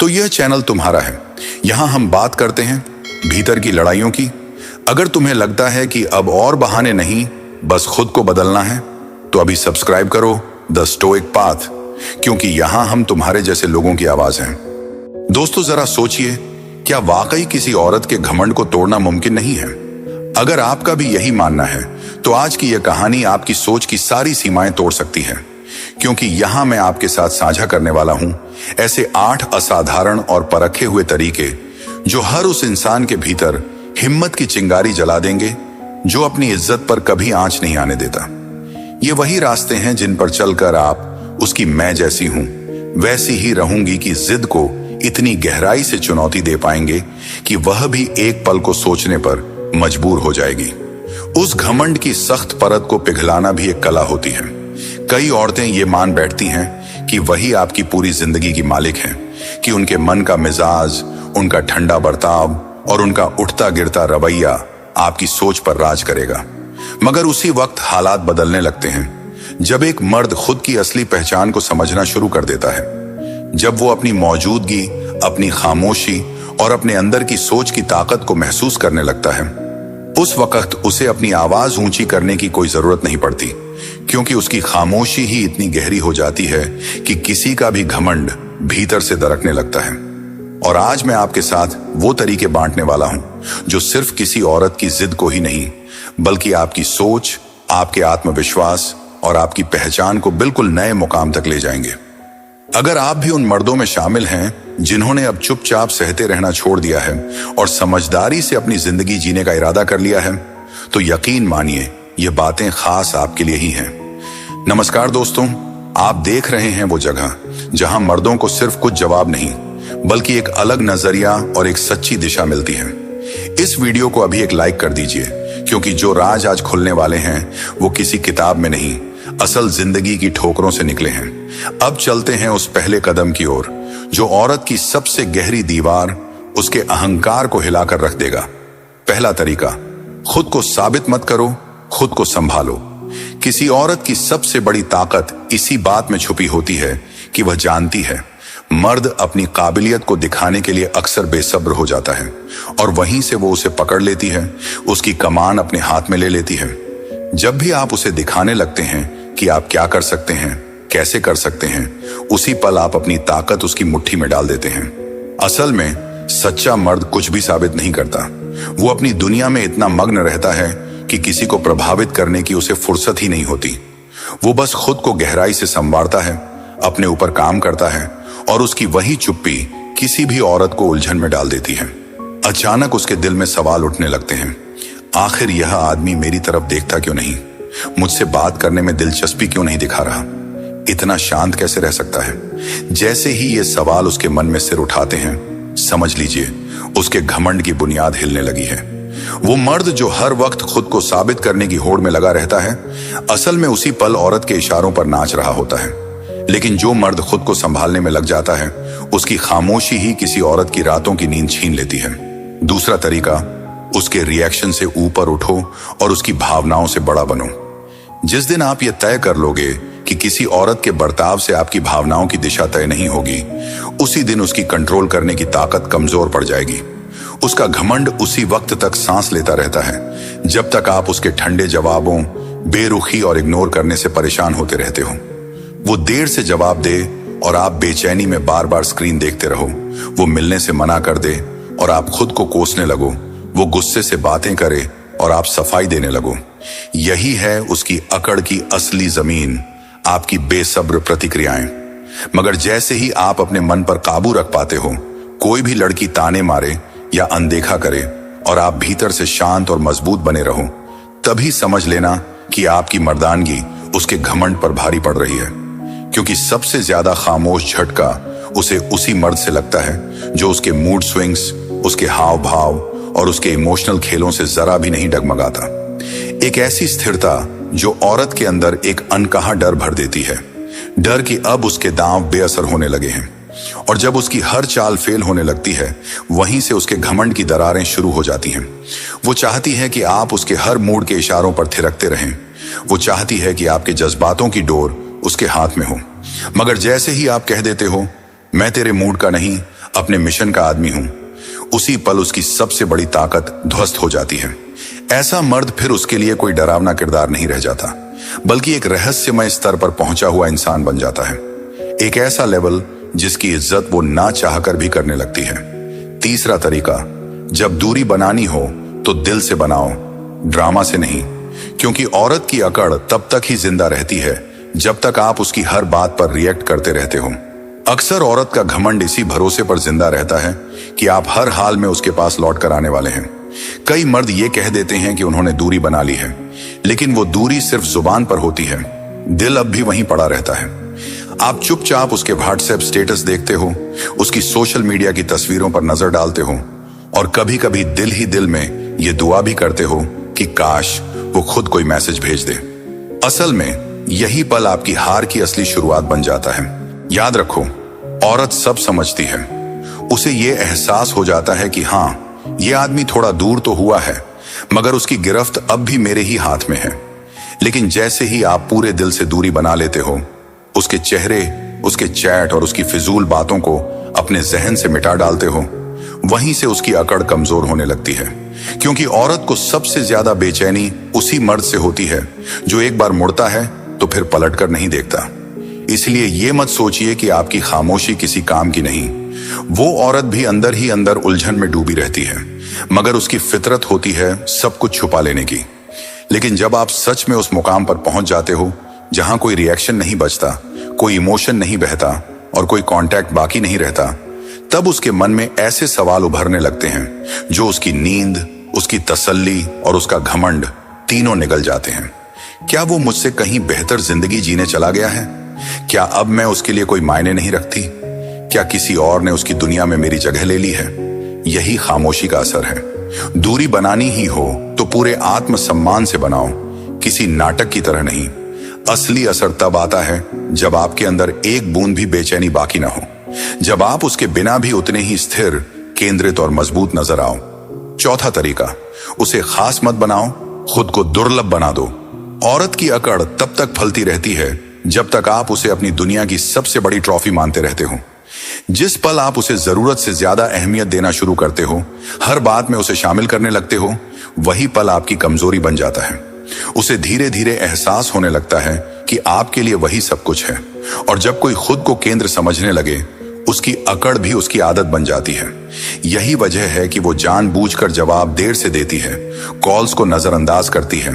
तो यह चैनल तुम्हारा है। यहाँ हम बात करते हैं भीतर की लड़ाइयों की। अगर तुम्हें लगता है कि अब और बहाने नहीं, बस खुद को बदलना है, तो अभी सब्सक्राइब करो द स्टोइक पाथ, क्योंकि यहाँ हम तुम्हारे जैसे लोगों की आवाज हैं। दोस्तों, जरा सोचिए, क्या वाकई किसी औरत के घमंड को तोड़ना मुमकिन नहीं है? अगर आपका भी यही मानना है, तो आज की यह कहानी आपकी सोच की सारी सीमाएं तोड़ सकती है, क्योंकि यहां मैं आपके साथ साझा करने वाला हूं ऐसे 8 असाधारण और परखे हुए तरीके जो हर उस इंसान के भीतर हिम्मत की चिंगारी जला देंगे जो अपनी इज्जत पर कभी आंच नहीं आने देता। ये वही रास्ते हैं जिन पर चलकर आप उसकी मैं जैसी हूं वैसी ही रहूंगी की जिद को इतनी गहराई से चुनौती दे पाएंगे कि वह भी एक पल को सोचने पर मजबूर हो जाएगी। उस घमंड की सख्त परत को पिघलाना भी एक कला होती है। कई औरतें ये मान बैठती हैं कि वही आपकी पूरी जिंदगी की मालिक हैं, कि उनके मन का मिजाज, उनका ठंडा बर्ताव और उनका उठता गिरता रवैया आपकी सोच पर राज करेगा। मगर उसी वक्त हालात बदलने लगते हैं जब एक मर्द खुद की असली पहचान को समझना शुरू कर देता है, जब वो अपनी मौजूदगी, अपनी खामोशी और अपने अंदर की सोच की ताकत को महसूस करने लगता है। उस वक्त उसे अपनी आवाज ऊंची करने की कोई जरूरत नहीं पड़ती, क्योंकि उसकी खामोशी ही इतनी गहरी हो जाती है कि किसी का भी घमंड भीतर से दरकने लगता है। और आज मैं आपके साथ वो तरीके बांटने वाला हूं जो सिर्फ किसी औरत की जिद को ही नहीं, बल्कि आपकी सोच, आपके आत्मविश्वास और आपकी पहचान को बिल्कुल नए मुकाम तक ले जाएंगे। अगर आप भी उन मर्दों में शामिल हैं जिन्होंने अब चुपचाप सहते रहना छोड़ दिया है और समझदारी से अपनी जिंदगी जीने का इरादा कर लिया है, तो यकीन मानिए ये बातें खास आपके लिए ही हैं। नमस्कार दोस्तों, आप देख रहे हैं वो जगह जहां मर्दों को सिर्फ कुछ जवाब नहीं, बल्कि एक अलग नजरिया और एक सच्ची दिशा मिलती है। इस वीडियो को अभी एक लाइक कर दीजिए, क्योंकि जो राज आज खुलने वाले हैं वो किसी किताब में नहीं, असल जिंदगी की ठोकरों से निकले हैं। अब चलते हैं उस पहले कदम की ओर जो औरत की सबसे गहरी दीवार, उसके अहंकार को हिलाकर रख देगा। पहला तरीका, खुद को साबित मत करो, खुद को संभालो। किसी औरत की सबसे बड़ी ताकत इसी बात में छुपी होती है कि वह जानती है मर्द अपनी काबिलियत को दिखाने के लिए अक्सर बेसब्र हो जाता है, और वहीं से वो उसे पकड़ लेती है, उसकी कमान अपने हाथ में ले लेती है। जब भी आप उसे दिखाने लगते हैं कि आप क्या कर सकते हैं, कैसे कर सकते हैं, उसी पल आप अपनी ताकत उसकी मुट्ठी में डाल देते हैं। असल में सच्चा मर्द कुछ भी साबित नहीं करता, वो अपनी दुनिया में इतना मग्न रहता है कि किसी को प्रभावित करने की उसे फुर्सत ही नहीं होती। वो बस खुद को गहराई से संवारता है, अपने ऊपर काम करता है, और उसकी वही चुप्पी किसी भी औरत को उलझन में डाल देती है। अचानक उसके दिल में सवाल उठने लगते हैं, आखिर यह आदमी मेरी तरफ देखता क्यों नहीं, मुझसे बात करने में दिलचस्पी क्यों नहीं दिखा रहा, इतना शांत कैसे रह सकता है। जैसे ही ये सवाल उसके मन में सिर उठाते हैं, समझ लीजिए उसके घमंड की बुनियाद हिलने लगी है। वो मर्द जो हर वक्त खुद को साबित करने की होड़ में लगा रहता है, असल में उसी पल औरत के इशारों पर नाच रहा होता है। लेकिन जो मर्द खुद को संभालने में लग जाता है, उसकी खामोशी ही किसी औरत की रातों की नींद छीन लेती है। दूसरा तरीका, उसके रिएक्शन से ऊपर उठो और उसकी भावनाओं से बड़ा बनो। जिस दिन आप ये तय कर लोगे कि किसी औरत के बर्ताव से आपकी भावनाओं की दिशा तय नहीं होगी, उसी दिन उसकी कंट्रोल करने की ताकत कमजोर पड़ जाएगी। उसका घमंड उसी वक्त तक सांस लेता रहता है जब तक आप उसके ठंडे जवाबों, बेरुखी और इग्नोर करने से परेशान होते रहते हो। वो देर से जवाब दे और आप बेचैनी में बार बार स्क्रीन देखते रहो। वो मिलने से मना कर दे और आप खुद को कोसने लगो। वो गुस्से से बातें करे और आप सफाई देने लगो। यही है उसकी अकड़ की असली जमीन, आपकी बेसब्र प्रतिक्रियाएं। मगर जैसे ही आप अपने मन पर काबू रख पाते हो, कोई भी लड़की ताने मारे या अनदेखा करे और आप भीतर से शांत और मजबूत बने रहो, तभी समझ लेना कि आपकी मर्दानगी उसके घमंड पर भारी पड़ रही है। क्योंकि सबसे ज्यादा खामोश झटका उसे उसी मर्द से लगता है जो उसके मूड स्विंग्स, उसके हाव भाव और उसके इमोशनल खेलों से जरा भी नहीं डगमगाता। एक ऐसी स्थिरता जो औरत के अंदर एक अनकहा डर भर देती है, डर कि अब उसके दांव बेअसर होने लगे हैं। और जब उसकी हर चाल फेल होने लगती है, वहीं से उसके घमंड की दरारें शुरू हो जाती हैं। वो चाहती है कि आप उसके हर मूड के इशारों पर थिरकते रहें। वो चाहती है कि आपके जज्बातों की डोर उसके हाथ में हो। मगर जैसे ही आप कह देते हो मैं तेरे मूड का नहीं, अपने मिशन का आदमी हूं। उसी पल उसकी सबसे बड़ी ताकत ध्वस्त हो जाती है। ऐसा मर्द फिर उसके लिए कोई डरावना किरदार नहीं रह जाता, बल्कि एक रहस्यमय स्तर पर पहुंचा हुआ इंसान बन जाता है। एक ऐसा लेवल जिसकी इज्जत वो ना चाहकर भी करने लगती है। तीसरा तरीका, जब दूरी बनानी हो तो दिल से बनाओ, ड्रामा से नहीं। क्योंकि औरत की अकड़ तब तक ही जिंदा रहती है जब तक आप उसकी हर बात पर रिएक्ट करते रहते हो। अक्सर औरत का घमंड इसी भरोसे पर जिंदा रहता है कि आप हर हाल में उसके पास लौट कर आने वाले हैं। कई मर्द ये कह देते हैं कि उन्होंने दूरी बना ली है, लेकिन वो दूरी सिर्फ जुबान पर होती है, दिल अब भी वहीं पड़ा रहता है। आप चुपचाप उसके व्हाट्सएप स्टेटस देखते हो, उसकी सोशल मीडिया की तस्वीरों पर नजर डालते हो, और कभी कभी दिल ही दिल में ये दुआ भी करते हो कि काश वो खुद कोई मैसेज भेज दे। असल में यही पल आपकी हार की असली शुरुआत बन जाता है। याद रखो, औरत सब समझती है। उसे ये एहसास हो जाता है कि हाँ, ये आदमी थोड़ा दूर तो हुआ है, मगर उसकी गिरफ्त अब भी मेरे ही हाथ में है। लेकिन जैसे ही आप पूरे दिल से दूरी बना लेते हो, उसके चेहरे, उसके चैट और उसकी फिजूल बातों को अपने जहन से मिटा डालते हो, वहीं से उसकी अकड़ कमजोर होने लगती है। क्योंकि औरत को सबसे ज्यादा बेचैनी उसी मर्द से होती है जो एक बार मुड़ता है तो फिर पलट कर नहीं देखता। इसलिए ये मत सोचिए कि आपकी खामोशी किसी काम की नहीं। वो औरत भी अंदर ही अंदर उलझन में डूबी रहती है, मगर उसकी फितरत होती है सब कुछ छुपा लेने की। लेकिन जब आप सच में उस मुकाम पर पहुंच जाते हो जहां कोई रिएक्शन नहीं बचता, कोई इमोशन नहीं बहता और कोई कांटेक्ट बाकी नहीं रहता, तब उसके मन में ऐसे सवाल उभरने लगते हैं जो उसकी नींद, उसकी तसल्ली और उसका घमंड तीनों निगल जाते हैं। क्या वो मुझसे कहीं बेहतर जिंदगी जीने चला गया है? क्या अब मैं उसके लिए कोई मायने नहीं रखती? क्या किसी और ने उसकी दुनिया में मेरी जगह ले ली है? यही खामोशी का असर है। दूरी बनानी ही हो तो पूरे आत्मसम्मान से बनाओ, किसी नाटक की तरह नहीं। असली असर तब आता है जब आपके अंदर एक बूंद भी बेचैनी बाकी ना हो, जब आप उसके बिना भी उतने ही स्थिर, केंद्रित और मजबूत नजर आओ। चौथा तरीका, उसे खास मत बनाओ, खुद को दुर्लभ बना दो। औरत की अकड़ तब तक फलती रहती है जब तक आप उसे अपनी दुनिया की सबसे बड़ी ट्रॉफी मानते रहते हो। जिस पल आप उसे जरूरत से ज्यादा अहमियत देना शुरू करते हो, हर बात में उसे शामिल करने लगते हो, वही पल आपकी कमजोरी बन जाता है। उसे धीरे धीरे एहसास होने लगता है कि आपके लिए वही सब कुछ है। और जब कोई खुद को केंद्र समझने लगे, उसकी अकड़ भी उसकी आदत बन जाती है। यही वजह है कि वो जानबूझकर जवाब देर से देती है, कॉल्स को नजरअंदाज करती है,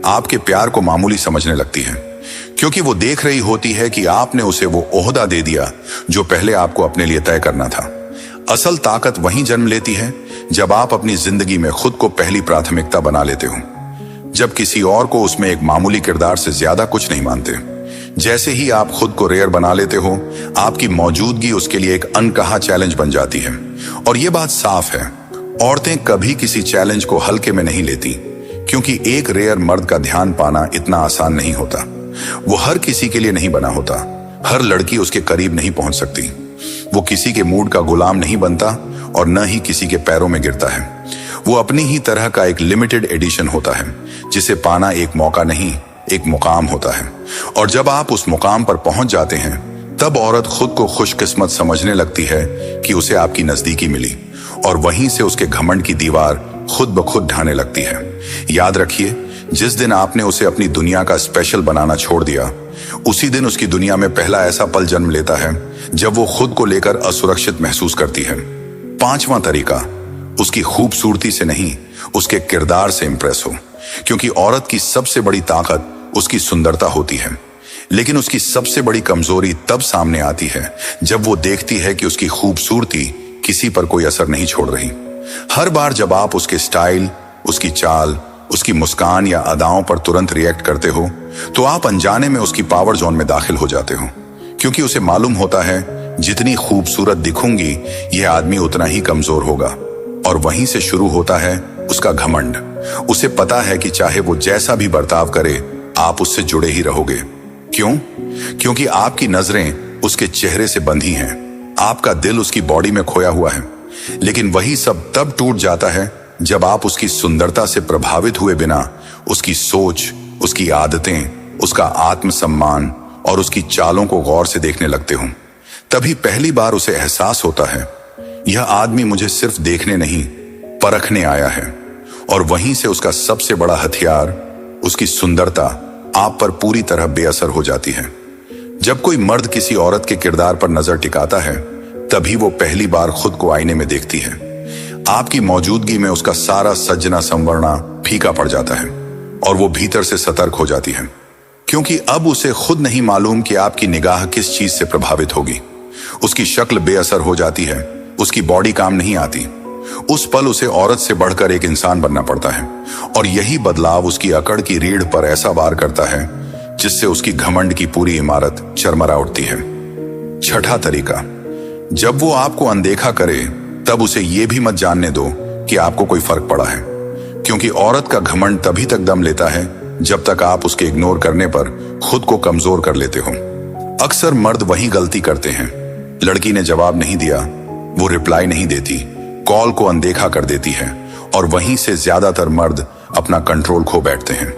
आपके प्यार को मामूली समझने लगती है, क्योंकि वो देख रही होती है कि आपने उसे वो ओहदा दे दिया जो पहले आपको अपने लिए तय करना था। असल ताकत वहीं जन्म लेती है जब आप अपनी जिंदगी में खुद को पहली प्राथमिकता बना लेते हो, जब किसी और को उसमें एक मामूली किरदार से ज्यादा कुछ नहीं मानते। जैसे ही आप खुद को रेयर बना लेते हो, आपकी मौजूदगी उसके लिए एक अनकहा चैलेंज बन जाती है। और ये बात साफ है, औरतें कभी किसी चैलेंज को हल्के में नहीं लेती, क्योंकि एक रेयर मर्द का ध्यान पाना इतना आसान नहीं होता। वो हर किसी के लिए नहीं बना होता, हर लड़की उसके करीब नहीं पहुंच सकती। वो किसी के मूड का गुलाम नहीं बनता और न ही किसी के पैरों में गिरता है। वो अपनी ही तरह का एक लिमिटेड एडिशन होता है, जिसे पाना एक मौका नहीं, एक मुकाम होता है। और जब आप उस मुकाम पर पहुंच जाते हैं, तब औरत खुद को खुशकिस्मत समझने लगती है कि उसे आपकी नजदीकी मिली, और वहीं से उसके घमंड की दीवार खुद ब खुद ढाने लगती है। याद रखिए, जिस दिन आपने उसे अपनी दुनिया का स्पेशल बनाना छोड़ दिया, उसी दिन उसकी दुनिया में पहला ऐसा पल जन्म लेता है जब वो खुद को लेकर असुरक्षित महसूस करती है। पांचवा तरीका, उसकी खूबसूरती से नहीं, उसके किरदार से इंप्रेस हो। क्योंकि औरत की सबसे बड़ी ताकत उसकी सुंदरता होती है, लेकिन उसकी सबसे बड़ी कमजोरी तब सामने आती है जब वो देखती है कि उसकी खूबसूरती किसी पर कोई असर नहीं छोड़ रही। हर बार जब आप उसके स्टाइल, उसकी चाल, उसकी मुस्कान या अदाओं पर तुरंत रिएक्ट करते हो, तो आप अनजाने में उसकी पावर जोन में दाखिल हो जाते हो। क्योंकि उसे मालूम होता है, जितनी खूबसूरत दिखूंगी, यह आदमी उतना ही कमजोर होगा। और वहीं से शुरू होता है उसका घमंड। उसे पता है कि चाहे वो जैसा भी बर्ताव करे, आप उससे जुड़े ही रहोगे। क्यों? क्योंकि आपकी नजरें उसके चेहरे से बंधी हैं, आपका दिल उसकी बॉडी में खोया हुआ है। लेकिन वही सब तब टूट जाता है जब आप उसकी सुंदरता से प्रभावित हुए बिना उसकी सोच, उसकी आदतें, उसका आत्मसम्मान और उसकी चालों को गौर से देखने लगते हो। तभी पहली बार उसे एहसास होता है, यह आदमी मुझे सिर्फ देखने नहीं, परखने आया है। और वहीं से उसका सबसे बड़ा हथियार, उसकी सुंदरता, आप पर पूरी तरह बेअसर हो जाती है। जब कोई मर्द किसी औरत के किरदार पर नजर टिकाता है, तभी वो पहली बार खुद को आईने में देखती है। आपकी मौजूदगी में उसका सारा सजना संवरना फीका पड़ जाता है और वो भीतर से सतर्क हो जाती है, क्योंकि अब उसे खुद नहीं मालूम कि आपकी निगाह किस चीज से प्रभावित होगी। उसकी शक्ल बेअसर हो जाती है, उसकी बॉडी काम नहीं आती। उस पल उसे औरत से बढ़कर एक इंसान बनना पड़ता है, और यही बदलाव उसकी अकड़ की रीढ़ पर ऐसा वार करता है जिससे उसकी घमंड की पूरी इमारत चरमरा उठती है। छठा तरीका, जब वो आपको अनदेखा करे तब उसे ये भी मत जानने दो कि आपको कोई फर्क पड़ा है, क्योंकि औरत का घमंड तभी तक दम लेता है जब तक आप उसके इग्नोर करने पर खुद को कमजोर कर लेते हो। अक्सर मर्द वही गलती करते हैं। लड़की ने जवाब नहीं दिया, वो रिप्लाई नहीं देती, कॉल को अनदेखा कर देती है, और वहीं से ज्यादातर मर्द अपना कंट्रोल खो बैठते हैं।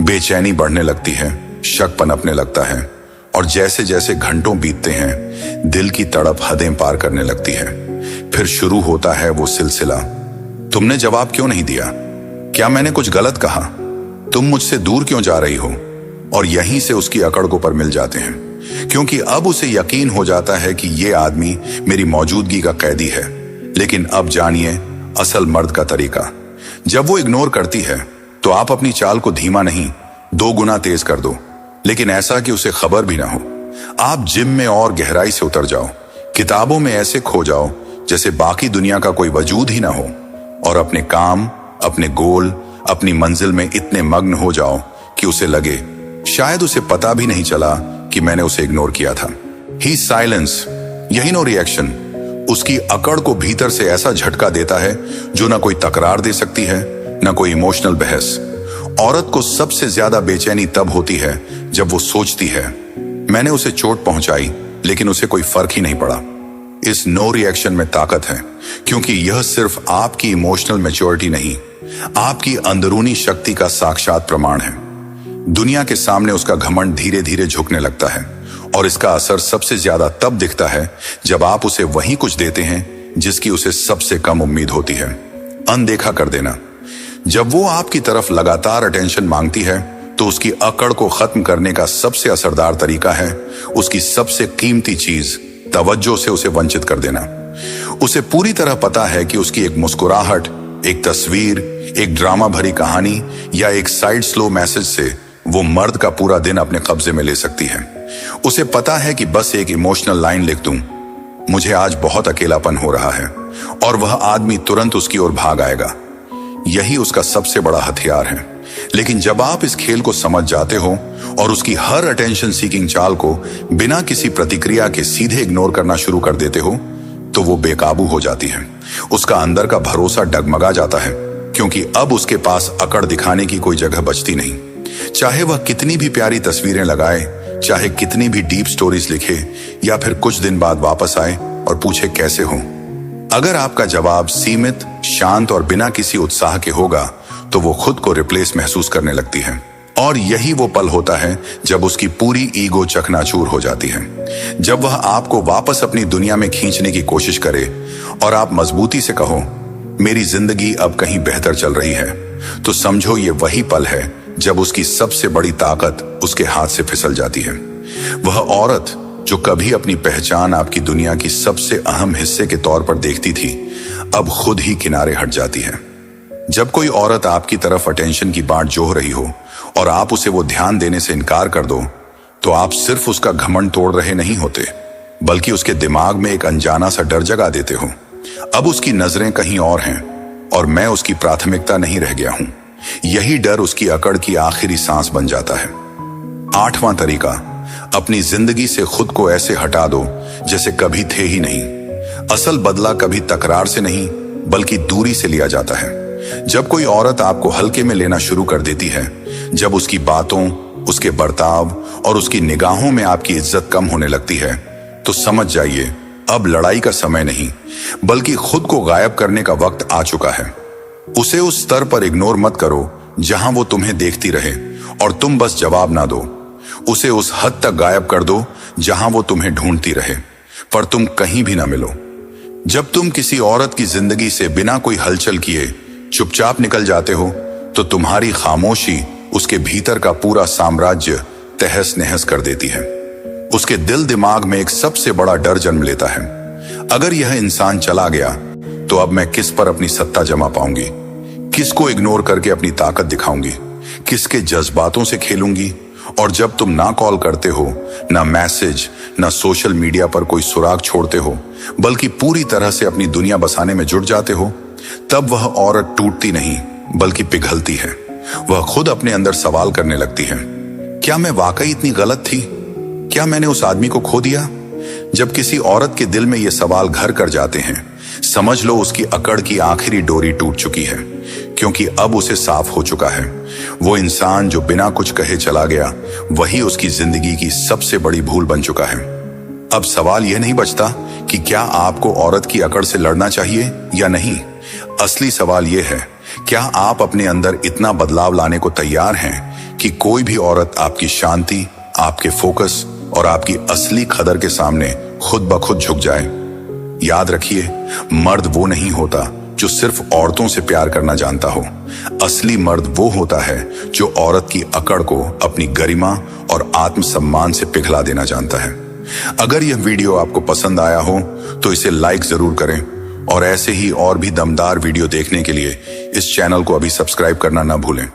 बेचैनी बढ़ने लगती है, शक पनपने लगता है, और जैसे जैसे घंटों बीतते हैं दिल की तड़प हदें पार करने लगती है। फिर शुरू होता है वो सिलसिला, तुमने जवाब क्यों नहीं दिया? क्या मैंने कुछ गलत कहा? तुम मुझसे दूर क्यों जा रही हो? और यहीं से उसकी अकड़ को पर मिल जाते हैं, क्योंकि अब उसे यकीन हो जाता है कि ये आदमी मेरी मौजूदगी का कैदी है। लेकिन अब जानिए असल मर्द का तरीका। जब वो इग्नोर करती है तो आप अपनी चाल को धीमा नहीं, 2 गुना तेज कर दो, लेकिन ऐसा कि उसे खबर भी ना हो। आप जिम में और गहराई से उतर जाओ, किताबों में ऐसे खो जाओ जैसे बाकी दुनिया का कोई वजूद ही ना हो, और अपने काम, अपने गोल, अपनी मंजिल में इतने मग्न हो जाओ कि उसे लगे शायद उसे पता भी नहीं चला कि मैंने उसे इग्नोर किया था। ही साइलेंस, यही नो रिएक्शन, उसकी अकड़ को भीतर से ऐसा झटका देता है जो ना कोई तकरार दे सकती है, ना कोई इमोशनल बहस। औरत को सबसे ज्यादा बेचैनी तब होती है जब वो सोचती है मैंने उसे चोट पहुंचाई लेकिन उसे कोई फर्क ही नहीं पड़ा। इस नो रिएक्शन में ताकत है, क्योंकि यह सिर्फ आपकी इमोशनल मैच्योरिटी नहीं, आपकी अंदरूनी शक्ति का साक्षात प्रमाण है। दुनिया के सामने उसका घमंड धीरे धीरे झुकने लगता है, और इसका असर सबसे ज्यादा तब दिखता है जब आप उसे वही कुछ देते हैं जिसकी उसे सबसे कम उम्मीद होती है, अनदेखा कर देना। जब वो आपकी तरफ लगातार अटेंशन मांगती है तो उसकी अकड़ को खत्म करने का सबसे असरदार तरीका है उसकी सबसे कीमती चीज, तवज्जो से उसे वंचित कर देना। उसे पूरी तरह पता है कि उसकी एक मुस्कुराहट, एक तस्वीर, एक ड्रामा भरी कहानी या एक साइड स्लो मैसेज से वो मर्द का पूरा दिन अपने कब्जे में ले सकती है। उसे पता है कि बस एक इमोशनल लाइन लिख दूं, मुझे आज बहुत अकेलापन हो रहा है, और वह आदमी तुरंत उसकी ओर भाग आएगा। यही उसका सबसे बड़ा हथियार है। लेकिन जब आप इस खेल को समझ जाते हो और उसकी हर अटेंशन सीकिंग चाल को बिना किसी प्रतिक्रिया के सीधे इग्नोर करना शुरू कर देते हो, तो वो बेकाबू हो जाती है। उसका अंदर का भरोसा डगमगा जाता है, क्योंकि अब उसके पास अकड़ दिखाने की कोई जगह बचती नहीं। चाहे वह कितनी भी प्यारी तस्वीरें लगाए, चाहे कितनी भी डीप स्टोरीज लिखे, या फिर कुछ दिन बाद वापस आए और पूछे कैसे हो। अगर आपका जवाब सीमित, शांत और बिना किसी उत्साह के होगा तो वो खुद को रिप्लेस महसूस करने लगती है। और यही वो पल होता है जब उसकी पूरी ईगो चकनाचूर हो जाती है। जब वह आपको वापस अपनी दुनिया में खींचने की कोशिश करे और आप मजबूती से कहो मेरी जिंदगी अब कहीं बेहतर चल रही है, तो समझो ये वही पल है जब उसकी सबसे बड़ी ताकत उसके हाथ से फिसल जाती है। वह औरत जो कभी अपनी पहचान आपकी दुनिया की सबसे अहम हिस्से के तौर पर देखती थी, अब खुद ही किनारे हट जाती है। जब कोई औरत आपकी तरफ अटेंशन की बाट जोह रही हो और आप उसे वो ध्यान देने से इनकार कर दो, तो आप सिर्फ उसका घमंड तोड़ रहे नहीं होते, बल्कि उसके दिमाग में एक अनजाना सा डर जगा देते हो। अब उसकी नजरें कहीं और हैं और मैं उसकी प्राथमिकता नहीं रह गया हूं। यही डर उसकी अकड़ की आखिरी सांस बन जाता है। 8वां तरीका, अपनी जिंदगी से खुद को ऐसे हटा दो जैसे कभी थे ही नहीं। असल बदला कभी तकरार से नहीं बल्कि दूरी से लिया जाता है। जब कोई औरत आपको हल्के में लेना शुरू कर देती है, जब उसकी बातों, उसके बर्ताव और उसकी निगाहों में आपकी इज्जत कम होने लगती है, तो समझ जाइए अब लड़ाई का समय नहीं बल्कि खुद को गायब करने का वक्त आ चुका है। उसे उस स्तर पर इग्नोर मत करो जहां वो तुम्हें देखती रहे और तुम बस जवाब ना दो। उसे उस हद तक गायब कर दो जहां वो तुम्हें ढूंढती रहे। पर तुम कहीं भी ना मिलो। जब तुम किसी औरत की जिंदगी से बिना कोई हलचल किए चुपचाप निकल जाते हो तो तुम्हारी खामोशी उसके भीतर का पूरा साम्राज्य तहस नहस कर देती है। उसके दिल दिमाग में एक सबसे बड़ा डर जन्म लेता है, अगर यह इंसान चला गया तो अब मैं किस पर अपनी सत्ता जमा पाऊंगी, किसको इग्नोर करके अपनी ताकत दिखाऊंगी, किसके जज्बातों से खेलूंगी। और जब तुम ना कॉल करते हो, ना मैसेज, ना सोशल मीडिया पर कोई सुराग छोड़ते हो, बल्कि पूरी तरह से अपनी दुनिया बसाने में जुट जाते हो, तब वह औरत टूटती नहीं बल्कि पिघलती है। वह खुद अपने अंदर सवाल करने लगती है, क्या मैं वाकई इतनी गलत थी? क्या मैंने उस आदमी को खो दिया? जब किसी औरत के दिल में ये सवाल घर कर जाते हैं, समझ लो उसकी अकड़ की आखिरी डोरी टूट चुकी है, क्योंकि अब उसे साफ हो चुका है वो इंसान जो बिना कुछ कहे चला गया, वही उसकी जिंदगी की सबसे बड़ी भूल बन चुका है। अब सवाल यह नहीं बचता कि क्या आपको औरत की अकड़ से लड़ना चाहिए या नहीं। असली सवाल यह है, क्या आप अपने अंदर इतना बदलाव लाने को तैयार हैं कि कोई भी औरत आपकी शांति, आपके फोकस और आपकी असली कदर के सामने खुद ब खुद झुक जाए। याद रखिए, मर्द वो नहीं होता जो सिर्फ औरतों से प्यार करना जानता हो। असली मर्द वो होता है जो औरत की अकड़ को अपनी गरिमा और आत्मसम्मान से पिघला देना जानता है। अगर यह वीडियो आपको पसंद आया हो तो इसे लाइक जरूर करें, और ऐसे ही और भी दमदार वीडियो देखने के लिए इस चैनल को अभी सब्सक्राइब करना ना भूलें।